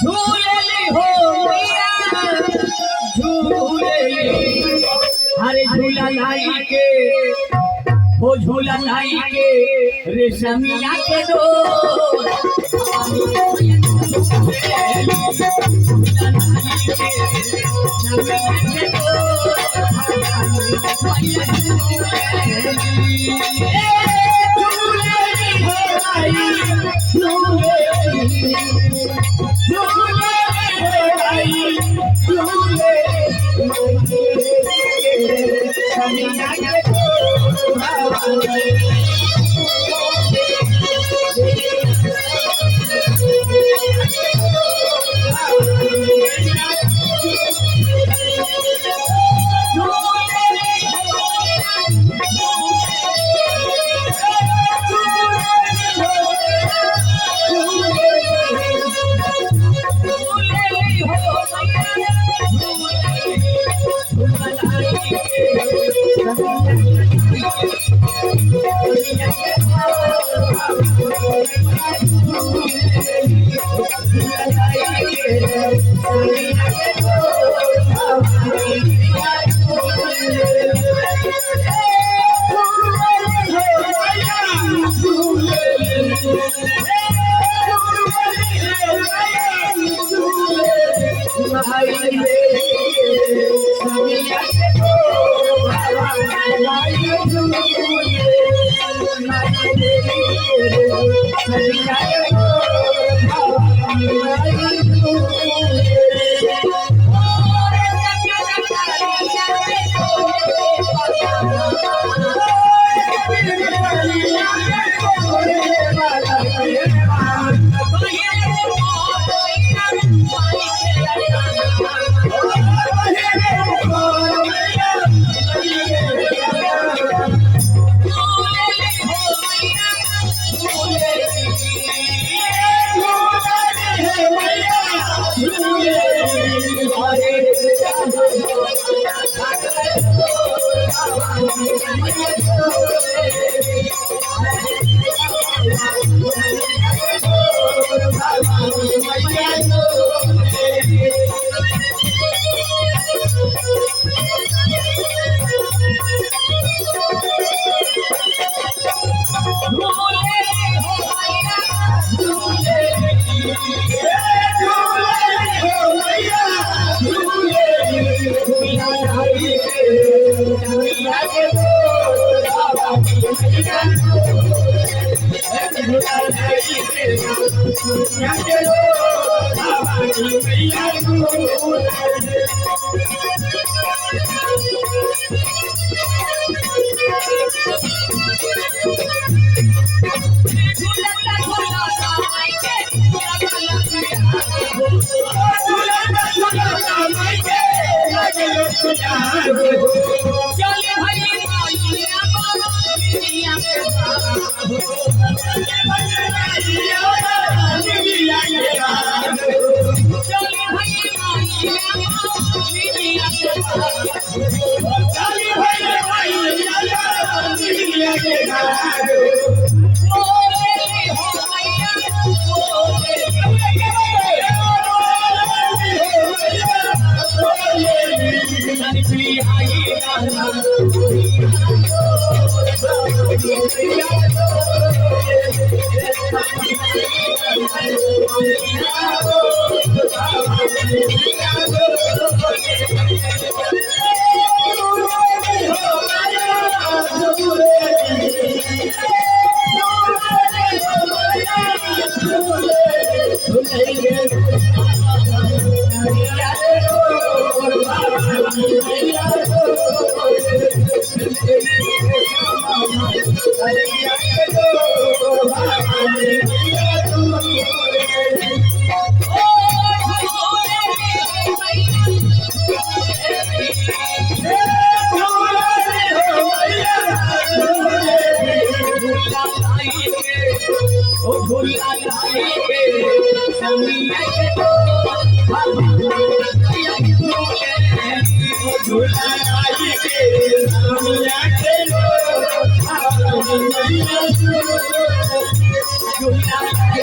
झूलेली हो मैया झूलेली हरे झूला लाई के वो झूला लाई के रेशमिया के डोर झूला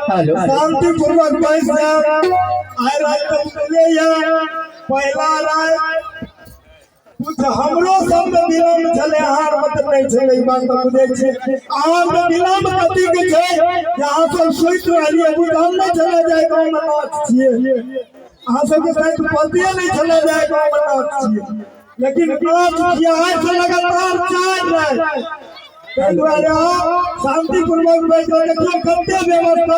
शांतिपूर्वक बैठ पहला राय कुछ हमरो सब में विलम्ब चले हार मत नहीं चले बात बुझे छे आम में विलम्ब कथि के छे यहां सब सोच रहलिए बुझल न चले जाए गांव में नाच छिए अहां सब के साथ पतिए नहीं चले जाए गांव में नाच छिए लेकिन नाच किया है से लगातार चल रहा है शांतिपूर्वक बैठ देखिए कते व्यवस्था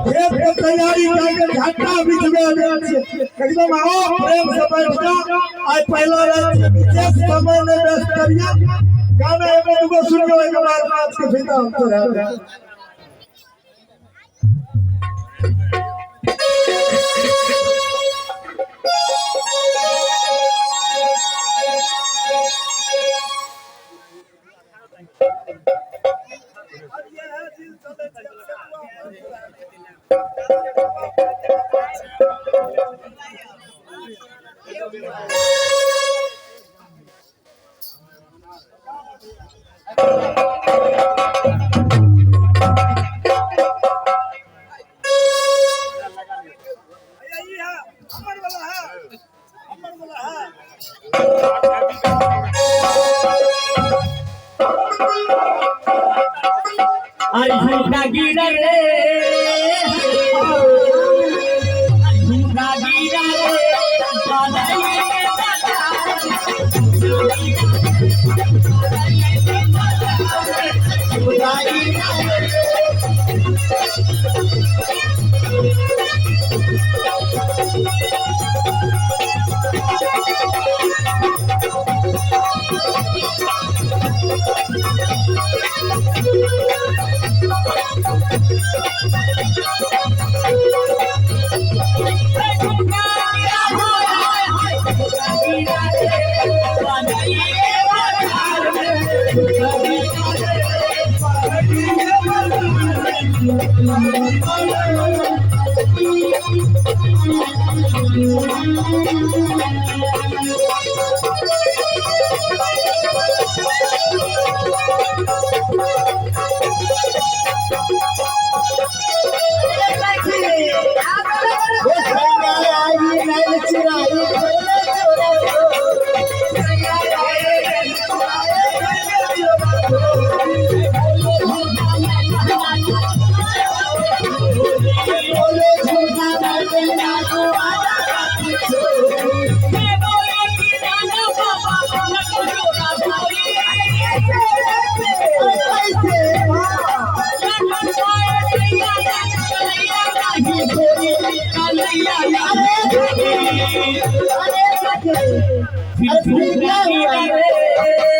खेत के तैयारी करके झट्टा बीच में एकदम आओ प्रेम से बैठ जाओ आज पहला रात विशेष समय में व्यस्त करिए गाना एगो सुनियो एक बार नाच के फिदा होते रहे अरे झूठा गिरा रे झूठा गिरा रे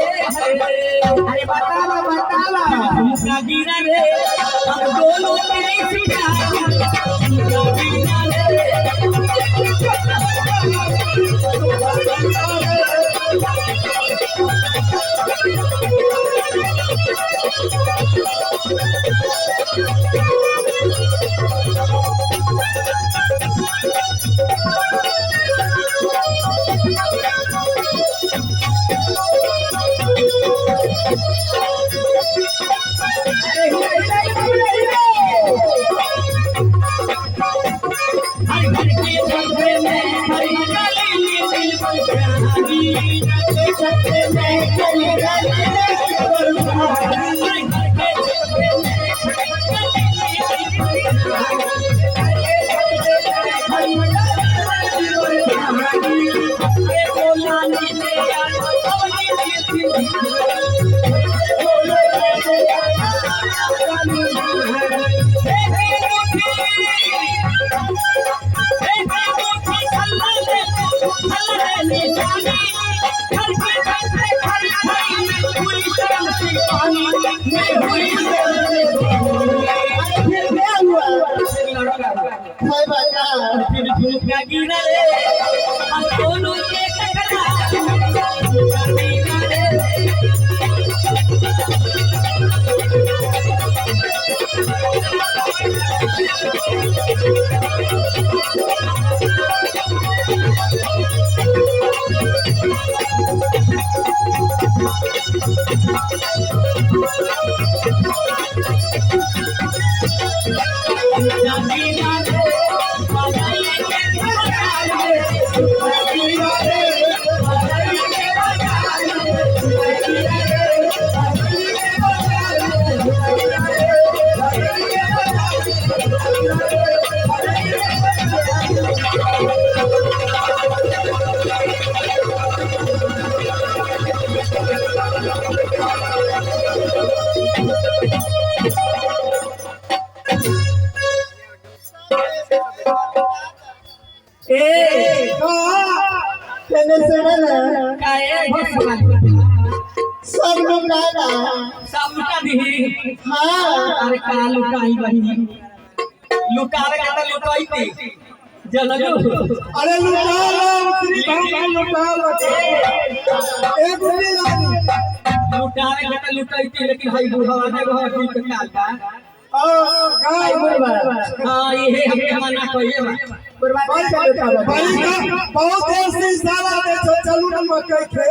अरे बतावा गिरा रे हम दोनों तेरे सिखा हर घर के छप्पे में हरी गली में दिल बलिहारी के छप्पे में गली गली में बलिहारी हर घर के छप्पे में हरी गली में दिल बलिहारी ये बोला नीचे यार कवली की गिरा रे हम दोनों के टकरा अरे का लुकाई बहिनी लुकावे का तो लुकाई थी जनजो अरे लुटाओ श्री भगवान लुटाओ एक मिनट लुटावे का तो लुकाई थी लेकिन भाई बूढ़ा ने बहुत ठीक काल का गाय बुढ़वा हां ये हमके मना कहिए बहुत देर से इशारा दे चलू न मकई खे।